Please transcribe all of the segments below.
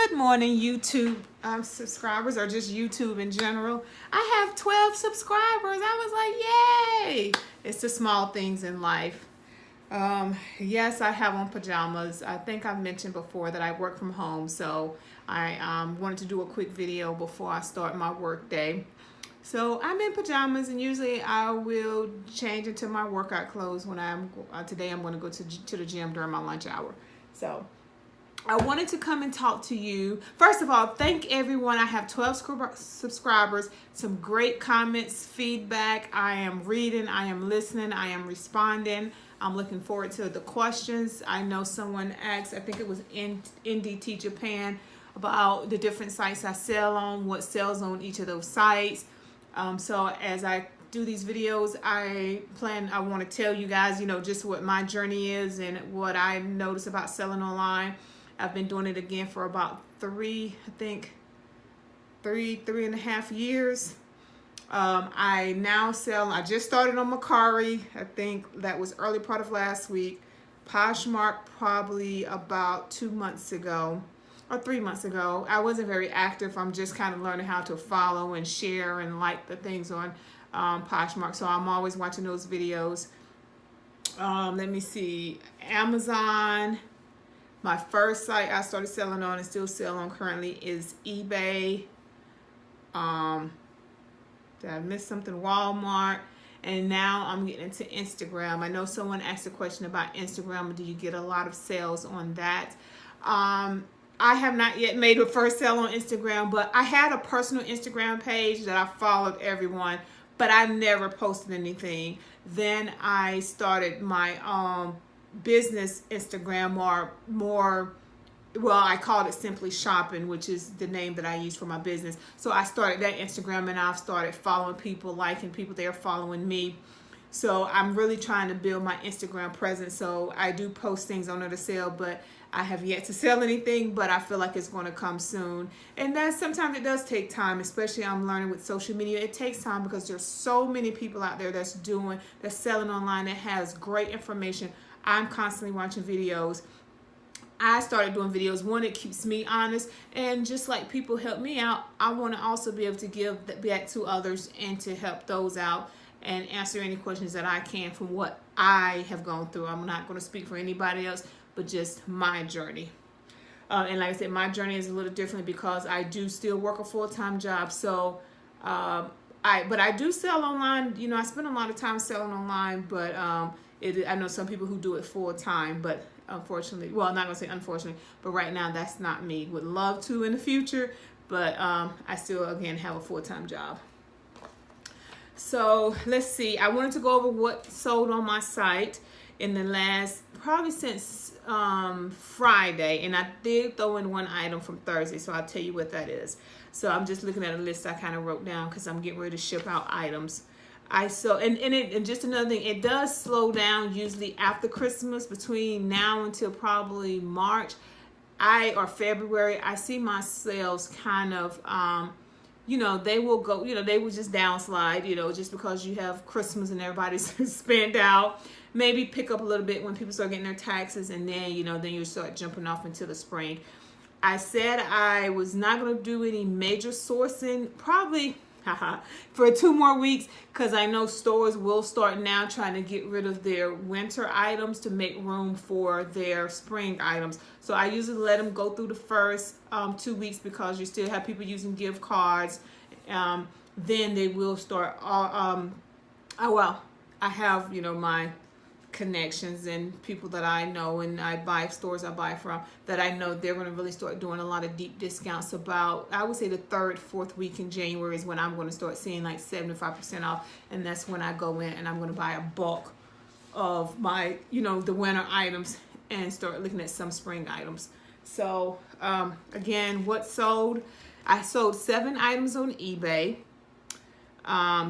Good morning, YouTube subscribers, or just YouTube in general. I have 12 subscribers. I was like, yay! It's the small things in life. Yes, I have on pajamas. I think I've mentioned before that I work from home, so I wanted to do a quick video before I start my work day. So I'm in pajamas, and usually I will change into my workout clothes when today I'm going to go to the gym during my lunch hour. So I wanted to come and talk to you. First of all, thank everyone. I have 12 subscribers, some great comments, feedback. I am reading, I am listening, I am responding. I'm looking forward to the questions. I know someone asked, I think it was NDT Japan, about the different sites I sell on, what sells on each of those sites. So as I do these videos, I want to tell you guys, just what my journey is and what I notice about selling online. I've been doing it again for about three and a half years. I just started on Mercari. I think that was early part of last week. PoshMark probably about 2 months ago or 3 months ago. I wasn't very active. I'm just kind of learning how to follow and share and like the things on PoshMark. So I'm always watching those videos. Let me see. Amazon. My first site I started selling on and still sell on currently is eBay. Did I miss something? Walmart. And now I'm getting into Instagram. I know someone asked a question about Instagram. Do you get a lot of sales on that? I have not yet made a first sale on Instagram, but I had a personal Instagram page that I followed everyone, but I never posted anything. Then I started my business Instagram, or more, well, I called it Simply Shopping, which is the name that I use for my business. So I started that Instagram, and I've started following people, liking people. They're following me. So I'm really trying to build my Instagram presence. So I do post things on there to sell, but I have yet to sell anything, but I feel like it's going to come soon. And sometimes it does take time, especially I'm learning with social media. It takes time because there's so many people out there that's selling online, that has great information. I'm constantly watching videos. I started doing videos. One, it keeps me honest, and just like people help me out, I want to also be able to give back to others and to help those out and answer any questions that I can from what I have gone through. I'm not going to speak for anybody else, but just my journey. And like I said, my journey is a little different because I do still work a full-time job. So but I do sell online. I spend a lot of time selling online, but I know some people who do it full-time, but unfortunately, well, I'm not going to say unfortunately, but right now that's not me. Would love to in the future, but I still, again, have a full-time job. So let's see. I wanted to go over what sold on my site in the last, probably since Friday, and I did throw in one item from Thursday, so I'll tell you what that is. So I'm just looking at a list I kind of wrote down because I'm getting ready to ship out items. And just another thing, it does slow down usually after Christmas, between now until probably March or February. I see my sales kind of they will go, they will just downslide, just because you have Christmas and everybody's spent out. Maybe pick up a little bit when people start getting their taxes, and then, then you start jumping off into the spring. I said I was not going to do any major sourcing, probably for 2 more weeks, because I know stores will start now trying to get rid of their winter items to make room for their spring items. So I usually let them go through the first 2 weeks, because you still have people using gift cards. Then they will start. I have my connections and people that I know, and stores I buy from, that I know they're going to really start doing a lot of deep discounts. About, I would say, the 3rd, 4th week in January is when I'm going to start seeing like 75% off, and that's when I go in and I'm going to buy a bulk of my the winter items and start looking at some spring items. So again, what sold? I sold 7 items on eBay.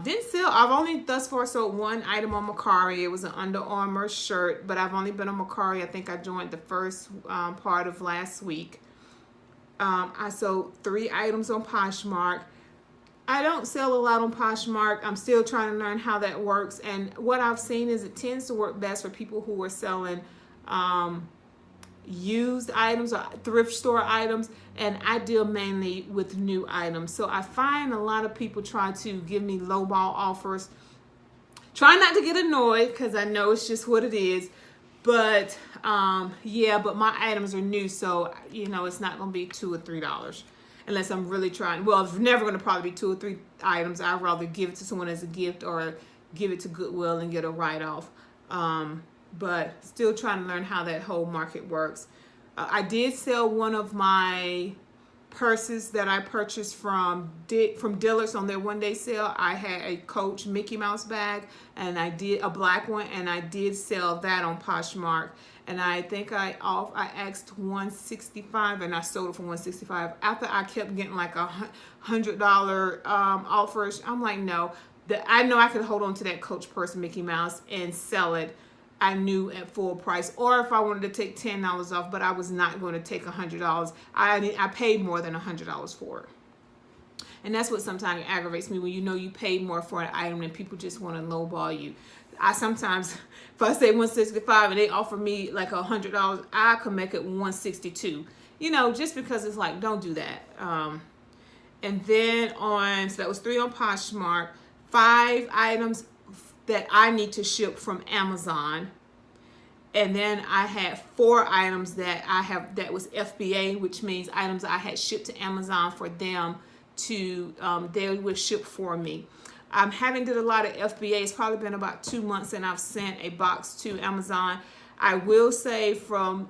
Didn't sell. I've only thus far sold 1 item on Mercari. It was an Under Armour shirt, but I've only been on Mercari. I think I joined the first part of last week. I sold 3 items on PoshMark. I don't sell a lot on PoshMark. I'm still trying to learn how that works, and what I've seen is it tends to work best for people who are selling used items or thrift store items, and I deal mainly with new items. So I find a lot of people try to give me lowball offers. Try not to get annoyed because I know it's just what it is. But yeah, but my items are new, so it's not gonna be $2 or $3 unless I'm really trying. Well, it's never gonna probably be 2 or 3 items. I'd rather give it to someone as a gift or give it to Goodwill and get a write-off. But still trying to learn how that whole market works. I did sell one of my purses that I purchased from Dillard's on their one-day sale. I had a Coach Mickey Mouse bag, and I did a black one, and I did sell that on PoshMark. And I think I asked $165, and I sold it for $165. After I kept getting like $100 offers, I'm like, no. I know I could hold on to that Coach purse, Mickey Mouse, and sell it. I knew at full price, or if I wanted to take $10 off, but I was not going to take $100. I paid more than $100 for it. And that's what sometimes aggravates me, when you paid more for an item and people just want to lowball you. I sometimes, if I say $165 and they offer me like $100, I can make it $162. Just because it's like, don't do that. And then so that was 3 on PoshMark, 5 items that I need to ship from Amazon. And then I had 4 items that was FBA, which means items I had shipped to Amazon for them to, they would ship for me. I haven't did a lot of FBA. It's probably been about 2 months and I've sent a box to Amazon. I will say from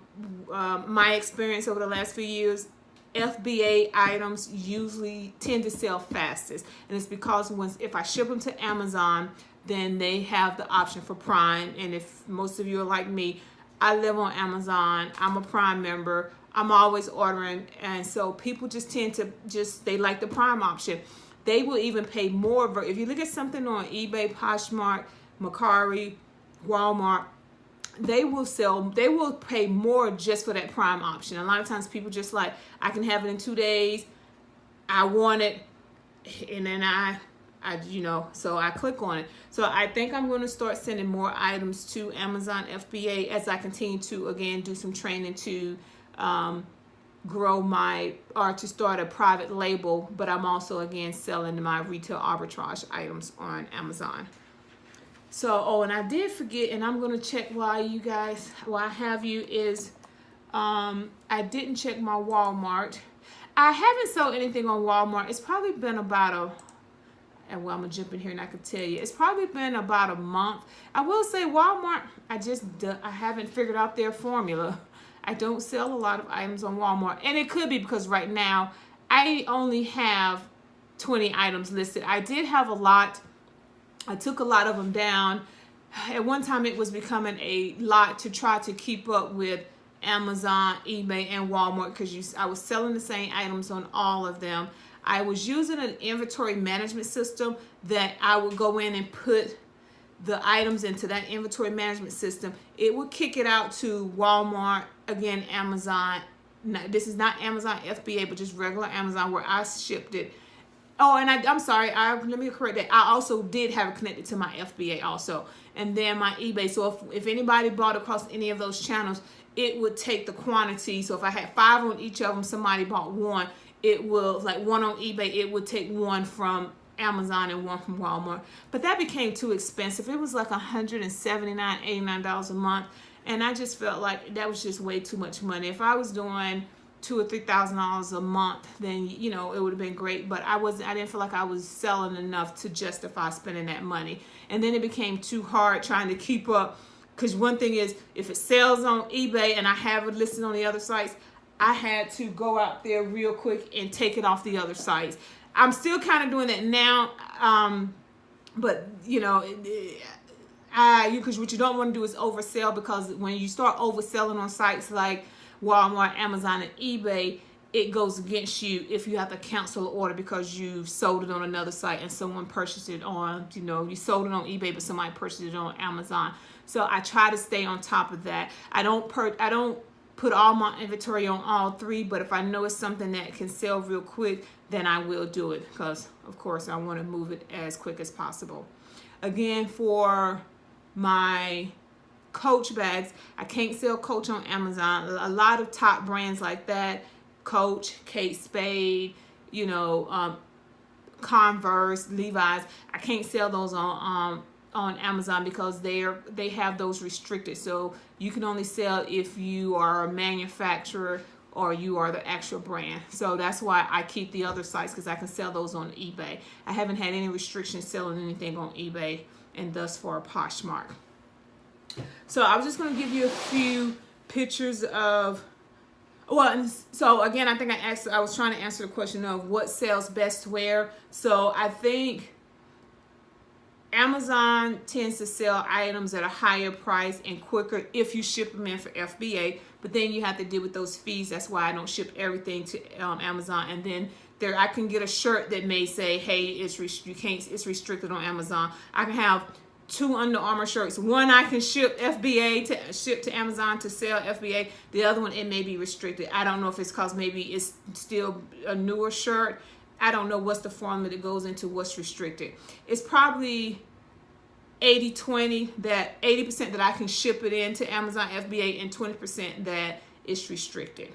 my experience over the last few years, FBA items usually tend to sell fastest. And it's because if I ship them to Amazon, then they have the option for Prime. And if most of you are like me, I live on Amazon. I'm a Prime member. I'm always ordering. And so people just tend to they like the Prime option. They will even pay more. If you look at something on eBay, PoshMark, Mercari, Walmart, they will pay more just for that Prime option. A lot of times people just like, I can have it in 2 days. I want it. And then so I click on it. So I think I'm going to start sending more items to Amazon FBA as I continue to, again, do some training to grow to start a private label. But I'm also, again, selling my retail arbitrage items on Amazon. So, and I did forget, and I'm going to check while I have you, is I didn't check my Walmart. I haven't sold anything on Walmart. It's probably been about I'm going to jump in here and I can tell you, it's probably been about a month. I will say Walmart, I haven't figured out their formula. I don't sell a lot of items on Walmart. And it could be because right now I only have 20 items listed. I did have a lot. I took a lot of them down. At one time it was becoming a lot to try to keep up with Amazon, eBay, and Walmart because I was selling the same items on all of them. I was using an inventory management system that I would go in and put the items into that inventory management system. It would kick it out to Walmart, again, Amazon. Now, this is not Amazon FBA, but just regular Amazon where I shipped it. Oh, and I'm sorry, let me correct that. I also did have it connected to my FBA also. And then my eBay. So if anybody bought across any of those channels, it would take the quantity. So if I had 5 on each of them, somebody bought 1. It will, like 1 on eBay, it would take 1 from Amazon and 1 from Walmart. But that became too expensive. It was like $179, $89 a month. And I just felt like that was just way too much money. If I was doing $2,000 or $3,000 a month, then it would have been great. But I didn't feel like I was selling enough to justify spending that money. And then it became too hard trying to keep up. Because one thing is, if it sells on eBay and I have it listed on the other sites, I had to go out there real quick and take it off the other sites. I'm still kind of doing that now, but because what you don't want to do is oversell, because when you start overselling on sites like Walmart, Amazon, and eBay, it goes against you if you have to cancel an order because you've sold it on another site and someone purchased it on, you sold it on eBay, but somebody purchased it on Amazon. So I try to stay on top of that. I don't put all my inventory on all 3, but if I know it's something that can sell real quick, then I will do it because, of course, I want to move it as quick as possible. Again, for my Coach bags. I can't sell Coach on Amazon. A lot of top brands like that, Coach, Kate Spade, you know, Converse, Levi's. I can't sell those on Amazon because they have those restricted. So you can only sell if you are a manufacturer or you are the actual brand. So that's why I keep the other sites, because I can sell those on eBay. I haven't had any restrictions selling anything on eBay, and thus for PoshMark. So I was just going to give you a few pictures of, well, so again, I think I was trying to answer the question of what sells best where. So I think Amazon tends to sell items at a higher price and quicker if you ship them in for FBA, but then you have to deal with those fees. That's why I don't ship everything to Amazon. And then I can get a shirt that may say, hey, it's restricted on Amazon. I can have 2 Under Armour shirts. One I can ship to Amazon to sell FBA. The other one, it may be restricted. I don't know if it's because maybe it's still a newer shirt. I don't know what's the formula that goes into what's restricted. It's probably 80-20, that 80% that I can ship it into Amazon FBA and 20% that it's restricted.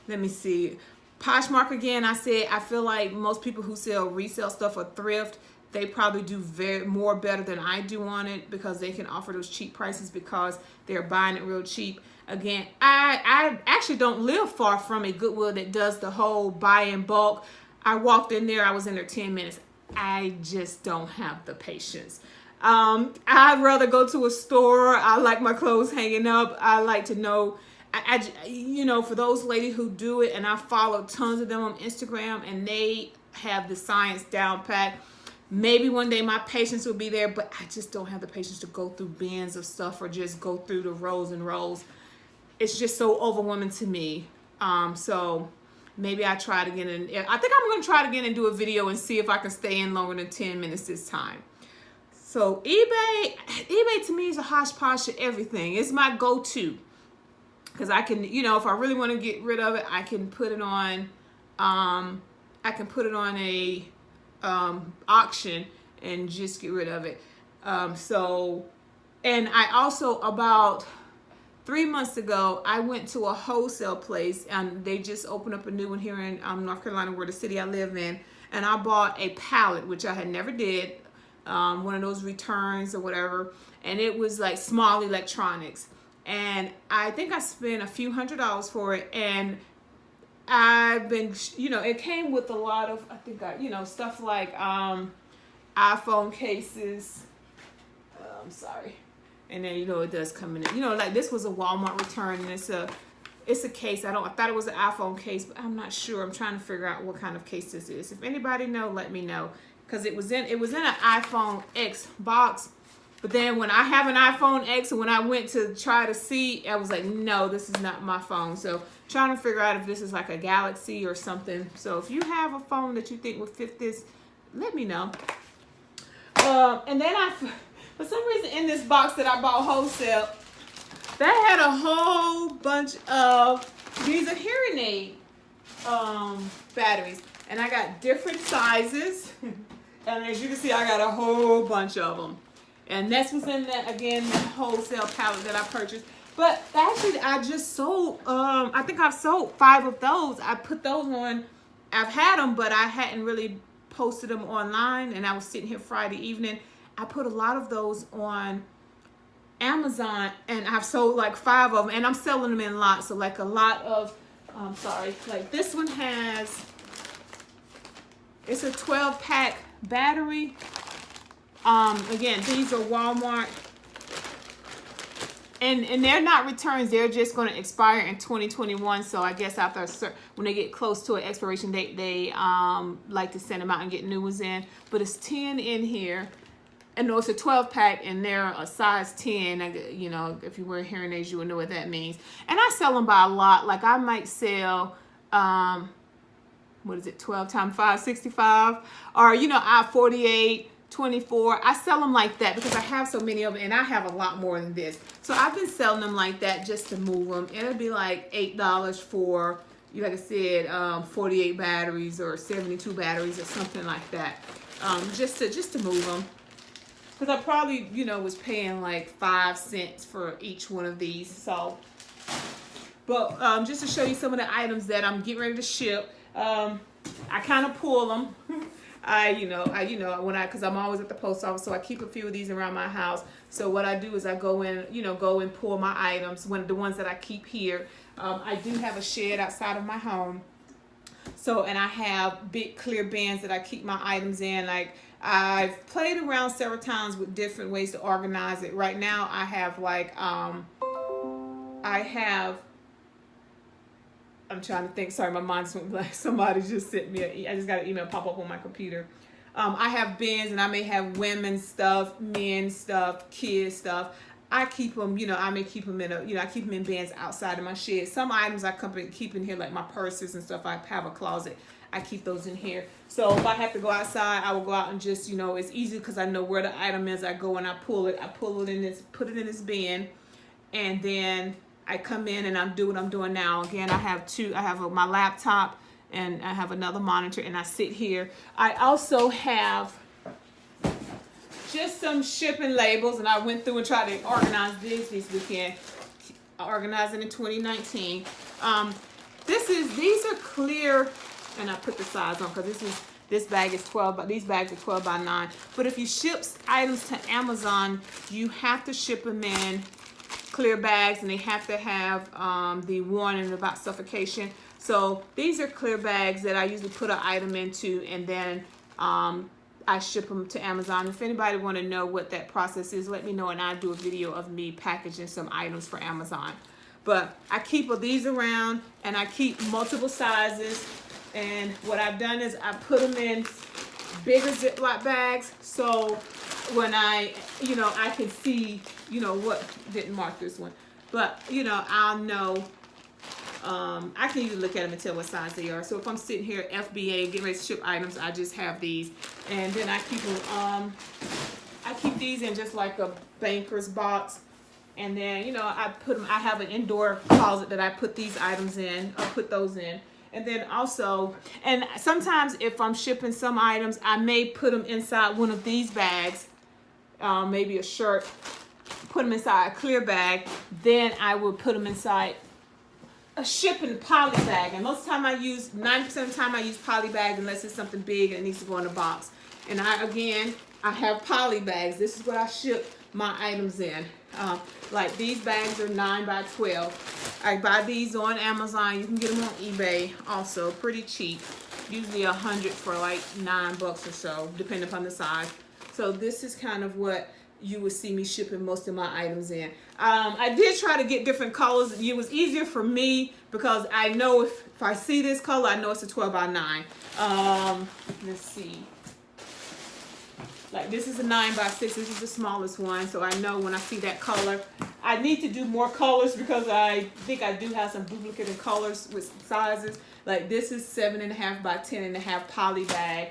Let me see. Poshmark, again, I feel like most people who sell resale stuff or thrift, they probably do more better than I do on it, because they can offer those cheap prices because they're buying it real cheap. Again, I actually don't live far from a Goodwill that does the whole buy in bulk. I walked in there, I was in there 10 minutes. I just don't have the patience. I'd rather go to a store. I like my clothes hanging up. I like to know, you know, for those ladies who do it, and I follow tons of them on Instagram, and they have the science down pat. Maybe one day my patience will be there, but I just don't have the patience to go through bins of stuff or just go through the rows and rows. It's just so overwhelming to me. So maybe I try to get in. I think I'm going to try to get in and do a video and see if I can stay in longer than 10 minutes this time. So eBay to me is a hodgepodge of everything. It's my go-to, because I can, you know, if I really want to get rid of it, I can put it on. I can put it on a auction and just get rid of it. And I also, about 3 months ago, I went to a wholesale place, and they just opened up a new one here in North Carolina, where the city I live in, and I bought a pallet, which I had never did, one of those returns or whatever, and it was like small electronics, and I think I spent a few $100s for it, and I've been, you know, it came with a lot of, I think, you know, stuff like iPhone cases. I'm sorry. And then, you know, it does come in, you know, like this was a Walmart return, and it's a case. I thought it was an iPhone case, but I'm not sure. I'm trying to figure out what kind of case this is. If anybody know, let me know, because it was in an iPhone X box. But then when I have an iPhone X, and when I went to try to see, I was like, no, this is not my phone. So trying to figure out if this is like a Galaxy or something. So if you have a phone that you think would fit this, let me know. And then for some reason, in this box that I bought wholesale, that had a whole bunch of, these are hearing aid batteries. And I got different sizes. And as you can see, I got a whole bunch of them. And that's what's in that, again, that wholesale pallet that I purchased. But actually, I just sold, I think I've sold 5 of those. I put those on, I've had them, but I hadn't really posted them online. And I was sitting here Friday evening. I put a lot of those on Amazon, and I've sold like 5 of them, and I'm selling them in lots. So like a lot of, like this one has, it's a 12-pack battery. Again, these are Walmart, and they're not returns. They're just going to expire in 2021. So I guess after when they get close to an expiration date, they like to send them out and get new ones in. But it's 10 in here. And no, it's a 12-pack, and they're a size 10. You know, if you wear hearing aids, you would know what that means. And I sell them by a lot. Like I might sell, what is it, 12 times 5, 65, or you know, I 48, 24. I sell them like that because I have so many of them, and I have a lot more than this. So I've been selling them like that just to move them. It'll be like $8 for, like I said, 48 batteries or 72 batteries or something like that, just to move them. because I probably, you know, was paying like 5 cents for each one of these. So, but just to show you some of the items that I'm getting ready to ship, I kind of pull them. Because I'm always at the post office, so I keep a few of these around my house. So what I do is I go in, go and pull my items, the ones that I keep here. I do have a shed outside of my home. So, and I have big clear bins that I keep my items in. Like, I've played around several times with different ways to organize it. Right now, I have I'm trying to think. Sorry, my mind just went blank. Somebody just sent me. I just got an email pop up on my computer. I have bins, and I may have women's stuff, men's stuff, kids stuff. I keep them. I may keep them in I keep them in bins outside of my shed. Some items I keep in here, like my purses and stuff. I have a closet. I keep those in here. So if I have to go outside, I will go out and just, it's easy because I know where the item is. I go and I pull it. I pull it in this, put it in this bin, and then I come in and I do what I'm doing now. Again, I have my laptop and I have another monitor, and I sit here. I also have just some shipping labels, and I went through and tried to organize this weekend. I organized it in 2019. These are clear, and I put the size on because this bag is 12, but these bags are 12 by 9. But if you ship items to Amazon, you have to ship them in clear bags, and they have to have the warning about suffocation. So these are clear bags that I usually put an item into, and then I ship them to Amazon. If anybody want to know what that process is, let me know, and I'll do a video of me packaging some items for Amazon. But I keep these around, and I keep multiple sizes. And what I've done is I put them in bigger Ziploc bags, so when I can see, what didn't mark this one, but I'll know. I can usually look at them and tell what size they are. So if I'm sitting here FBA getting ready to ship items, I just have these, and then I keep them. I keep these in just like a banker's box, and then I put them. I have an indoor closet that I put these items in. I put those in. And then also, and sometimes if I'm shipping some items, I may put them inside one of these bags, maybe a shirt, put them inside a clear bag. Then I will put them inside a shipping poly bag. And most of the time 90% of the time I use poly bags unless it's something big and it needs to go in a box. And I have poly bags. This is what I ship my items in. Like these bags are 9 by 12. I buy these on Amazon. You can get them on eBay also, pretty cheap. Usually $100 for like $9 or so, depending upon the size. So this is kind of what you would see me shipping most of my items in. I did try to get different colors. It was easier for me because I know if I see this color, I know it's a 12 by 9. Let's see. Like this is a 9 by 6. This is the smallest one, so I know when I see that color. I need to do more colors because I think I do have some duplicate colors with sizes. Like this is 7.5 by 10.5 poly bag,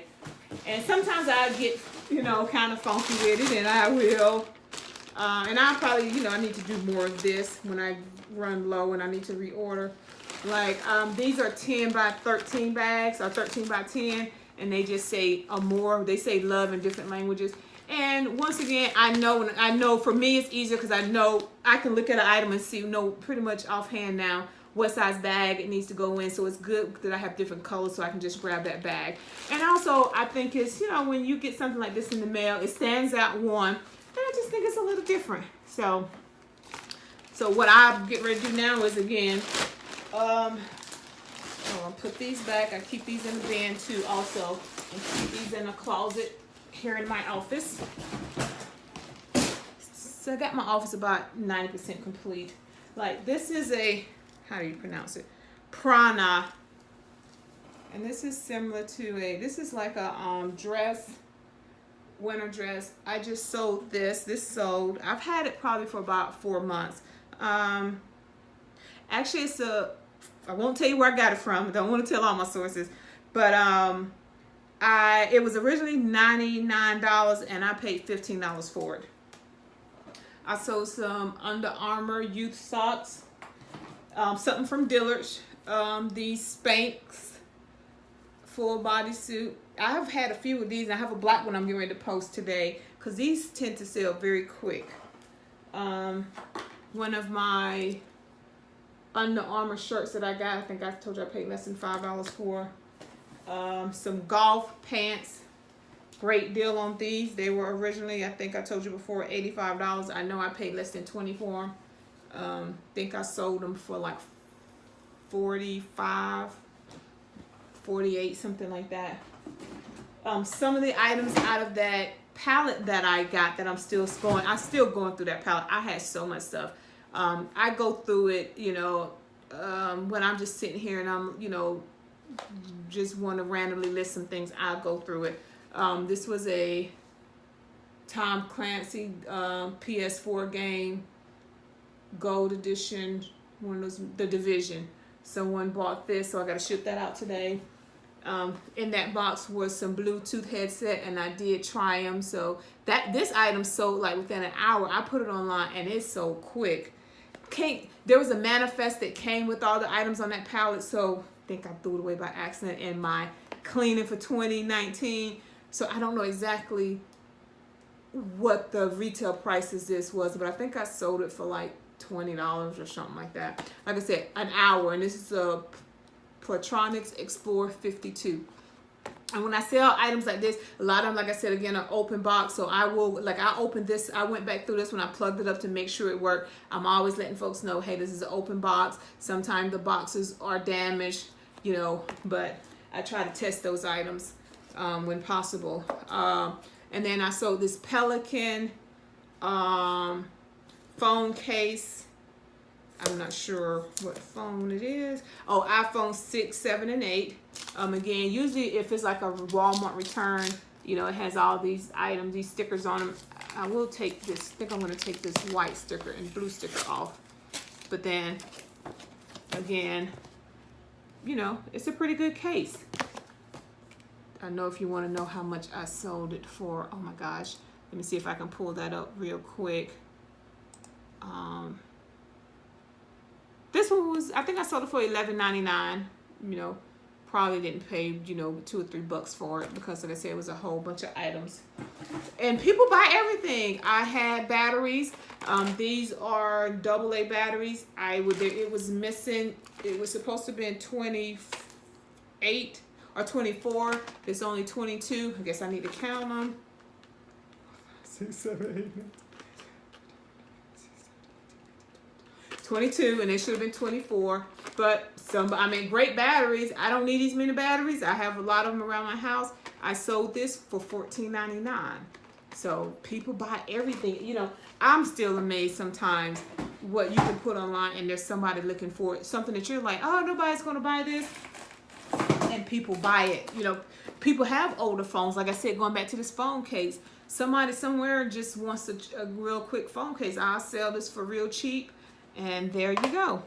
and sometimes I get kind of funky with it, and I will. And I probably I need to do more of this when I run low and I need to reorder. Like these are 10 by 13 bags or 13 by 10. And they just say more. They say love in different languages. And once again, I know for me it's easier because I know I can look at an item and see pretty much offhand now what size bag it needs to go in. So it's good that I have different colors so I can just grab that bag. And also I think it's when you get something like this in the mail, it stands out one, and I just think it's a little different. So what I'm getting ready to do now is again. I'll put these back. I keep these in the bin too also, and keep these in a closet here in my office. So I got my office about 90% complete. Like this is how do you pronounce it? Prana. And this is similar to this is like a dress, winter dress. I just sold this. This sold. I've had it probably for about 4 months. Actually I won't tell you where I got it from. I don't want to tell all my sources. But it was originally $99 and I paid $15 for it. I sold some Under Armour youth socks. Something from Dillard's. These Spanx full bodysuit. I've had a few of these. I have a black one I'm getting ready to post today. because these tend to sell very quick. One of my Under Armour shirts that I got, I think I told you I paid less than $5 for. Some golf pants. Great deal on these. They were originally, I think I told you before, $85. I know I paid less than $20 for them. Think I sold them for like $45, $48, something like that. Some of the items out of that palette that I got that I'm still going through that palette. I had so much stuff. I go through it, you know, when I'm just sitting here and I'm, you know, just want to randomly list some things, I'll go through it. This was a Tom Clancy PS4 game, gold edition, one of those, The Division. Someone bought this, so I got to ship that out today. In that box was some Bluetooth headset, and I did try them. So this item sold like within an hour. I put it online, and it sold quick. There was a manifest that came with all the items on that palette, so I think I threw it away by accident in my cleaning for 2019. So I don't know exactly what the retail prices this was, but I think I sold it for like $20 or something like that. Like I said, an hour, and this is a Platronics Explorer 52. And when I sell items like this, a lot of them, like I said, again, are open box. So I will, like I opened this, I went back through this when I plugged it up to make sure it worked. I'm always letting folks know, hey, this is an open box. Sometimes the boxes are damaged, you know, but I try to test those items when possible. And then I sold this Pelican phone case. I'm not sure what phone it is. Oh, iPhone 6, 7, and 8. Again, usually if it's like a Walmart return, you know, it has all these items, these stickers on them. I will take this, I think I'm going to take this white sticker and blue sticker off. But then, again, you know, it's a pretty good case. I know if you want to know how much I sold it for, oh my gosh. Let me see if I can pull that up real quick. This one was, I think I sold it for $11.99. You know, probably didn't pay, you know, $2 or $3 for it because, like I said, it was a whole bunch of items. And people buy everything. I had batteries. These are AA batteries. It was missing. It was supposed to be 28 or 24. It's only 22. I guess I need to count them. 6, 7, 8, 9. 22, and it should have been 24, but great batteries. I don't need these many batteries. I have a lot of them around my house. I sold this for $14.99. So people buy everything. You know, I'm still amazed sometimes what you can put online and there's somebody looking for it. Something that you're like, oh, nobody's going to buy this. And people buy it. You know, people have older phones. Like I said, going back to this phone case, somebody somewhere just wants a real quick phone case. I'll sell this for real cheap. And there you go.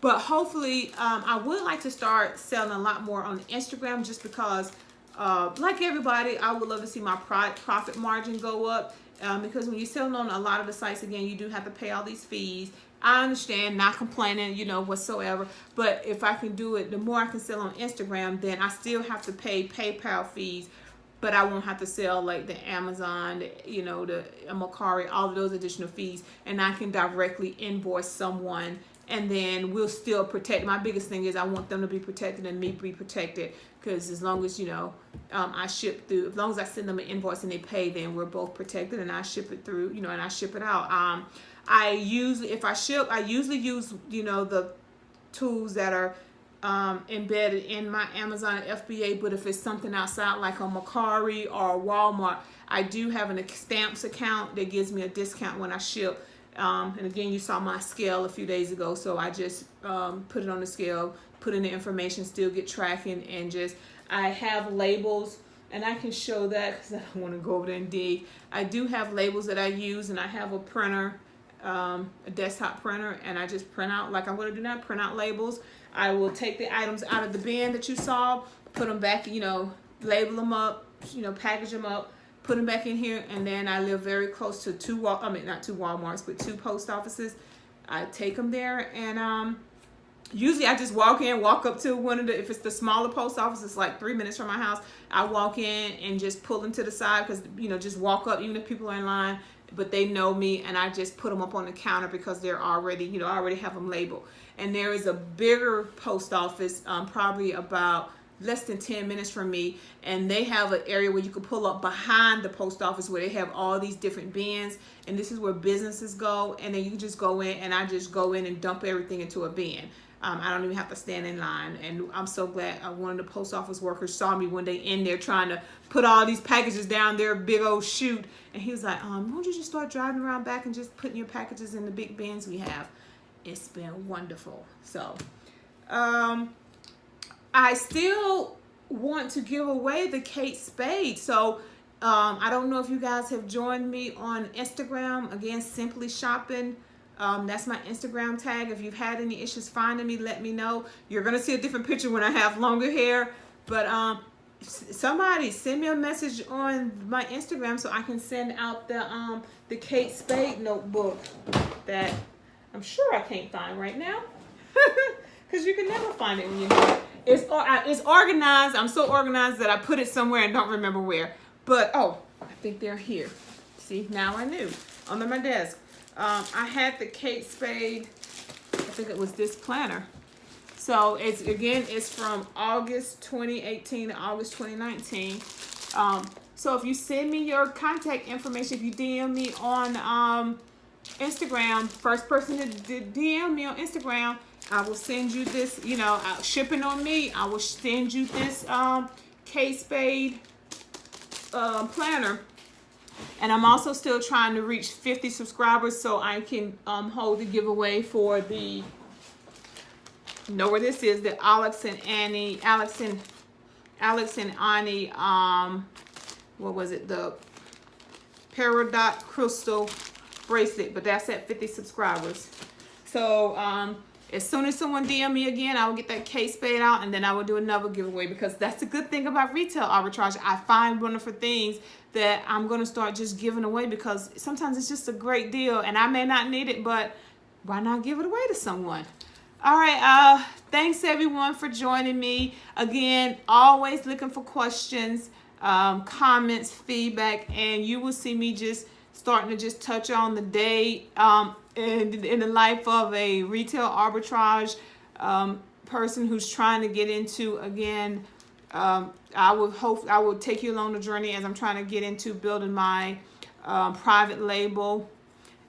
But hopefully, I would like to start selling a lot more on Instagram just because, like everybody, I would love to see my profit margin go up. Because when you're selling on a lot of the sites, again, you do have to pay all these fees. I understand, not complaining, you know, whatsoever. But if I can do it, the more I can sell on Instagram, then I still have to pay PayPal fees. But I won't have to sell like the Amazon, you know, the Mercari, all of those additional fees. And I can directly invoice someone and then we'll still protect. My biggest thing is I want them to be protected and me be protected. Because as long as, you know, I ship through, as long as I send them an invoice and they pay, then we're both protected and I ship it through, you know, and I ship it out. If I ship, I usually use, you know, the tools that are embedded in my Amazon and FBA, but if it's something outside like a Mercari or Walmart, I do have a stamps account that gives me a discount when I ship. And again, you saw my scale a few days ago, so I just put it on the scale, put in the information, still get tracking, and I have labels, and I can show that because I don't want to go over there and dig. I do have labels that I use, and I have a printer, a desktop printer, and I just print out, like I'm going to do now, print out labels. I will take the items out of the bin that you saw, put them back, you know, label them up, you know, package them up, put them back in here, and then I live very close to not two Walmarts, but 2 post offices. I take them there, and Usually I just walk in, walk up to one of the, if it's the smaller post office, it's like 3 minutes from my house. I walk in and just pull them to the side because, just walk up even if people are in line, but they know me, and I just put them up on the counter because they're already, I already have them labeled. And there is a bigger post office, probably about less than 10 minutes from me, and they have an area where you can pull up behind the post office where they have all these different bins, and this is where businesses go, and then you can just go in, and I just go in and dump everything into a bin. I don't even have to stand in line, and I'm so glad one of the post office workers saw me one day in there trying to put all these packages down their big old chute, and he was like, won't you just start driving around back and just putting your packages in the big bins we have? It's been wonderful. So I still want to give away the Kate Spade. So I don't know if you guys have joined me on Instagram. Again, Simply Shopping. That's my Instagram tag. If you've had any issues finding me, let me know. You're going to see a different picture when I have longer hair. But somebody send me a message on my Instagram so I can send out the Kate Spade notebook that I'm sure I can't find right now. Because you can never find it when you're here. It's organized. I'm so organized that I put it somewhere and don't remember where. But, I think they're here. See, now I knew. Under my desk. I had the Kate Spade, I think it was this planner. So it's from August 2018 to August 2019. So if you send me your contact information, if you DM me on Instagram, first person to DM me on Instagram, I will send you this, shipping on me. I will send you this Kate Spade planner. And I'm also still trying to reach 50 subscribers so I can hold the giveaway for the, where this is, the Alex and Annie, what was it, the Peridot Crystal bracelet, but that's at 50 subscribers. So as soon as someone DM me again, I will get that Kate Spade out, and then I will do another giveaway, because that's the good thing about retail arbitrage. I find wonderful things that I'm going to start just giving away, because sometimes it's just a great deal and I may not need it, but why not give it away to someone? All right. Thanks everyone for joining me. Again, always looking for questions, comments, feedback, and you will see me just starting to just touch on the day in the life of a retail arbitrage person who's trying to get into, again, I will take you along the journey as I'm trying to get into building my private label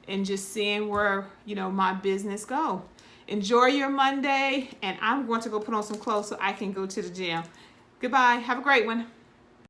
and just seeing where, my business go. Enjoy your Monday, and I'm going to go put on some clothes so I can go to the gym. Goodbye. Have a great one.